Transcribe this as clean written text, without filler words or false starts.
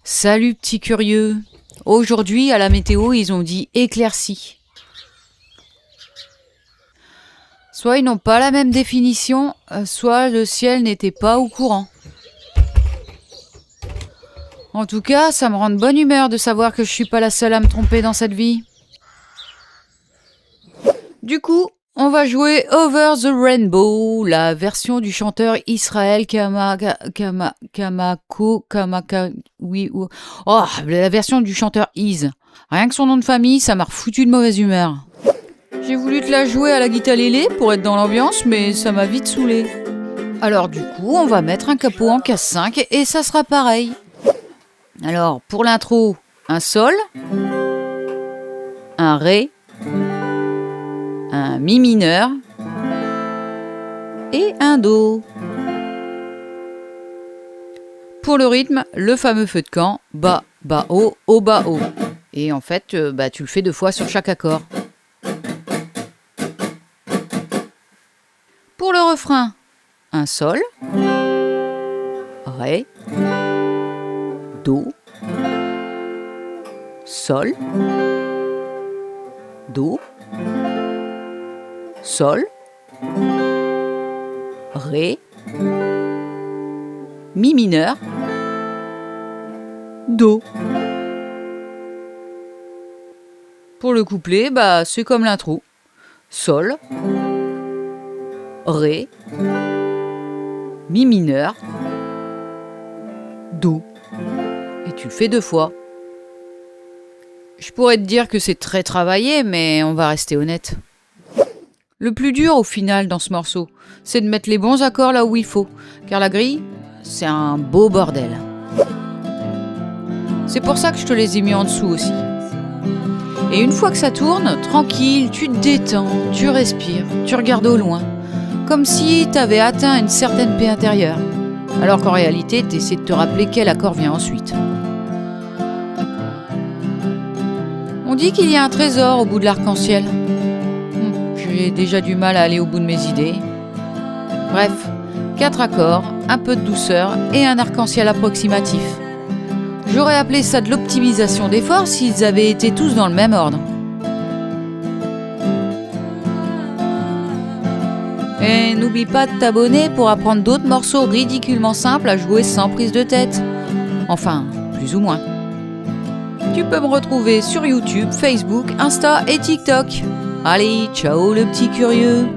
Salut petit curieux. Aujourd'hui à la météo ils ont dit éclaircie. Soit ils n'ont pas la même définition, soit le ciel n'était pas au courant. En tout cas, ça me rend de bonne humeur de savoir que je suis pas la seule à me tromper dans cette vie. Du coup, on va jouer Over the Rainbow, la version du chanteur Israël la version du chanteur Iz. Rien que son nom de famille, ça m'a refoutu de mauvaise humeur. J'ai voulu te la jouer à la guitare pour être dans l'ambiance, mais ça m'a vite saoulé. Alors du coup, on va mettre un capot en casse 5 et ça sera pareil. Alors, pour l'intro, un sol, un ré, un mi mineur et un do. Pour le rythme, le fameux feu de camp, bas, bas, haut, haut, bas, haut. Et en fait, tu le fais 2 fois sur chaque accord. Pour le refrain, un sol, ré, do, sol, do, sol, ré, mi mineur, do. Pour le couplet, c'est comme l'intro. Sol, ré, mi mineur, do. Et tu le fais 2 fois. Je pourrais te dire que c'est très travaillé, mais on va rester honnête. Le plus dur au final dans ce morceau, c'est de mettre les bons accords là où il faut, car la grille, c'est un beau bordel. C'est pour ça que je te les ai mis en dessous aussi. Et une fois que ça tourne, tranquille, tu te détends, tu respires, tu regardes au loin, comme si t'avais atteint une certaine paix intérieure, alors qu'en réalité, t'essaies de te rappeler quel accord vient ensuite. On dit qu'il y a un trésor au bout de l'arc-en-ciel. J'ai déjà du mal à aller au bout de mes idées. Bref, 4 accords, un peu de douceur et un arc-en-ciel approximatif. J'aurais appelé ça de l'optimisation d'efforts s'ils avaient été tous dans le même ordre. Et n'oublie pas de t'abonner pour apprendre d'autres morceaux ridiculement simples à jouer sans prise de tête. Enfin, plus ou moins. Tu peux me retrouver sur YouTube, Facebook, Insta et TikTok. Allez, ciao le petit curieux!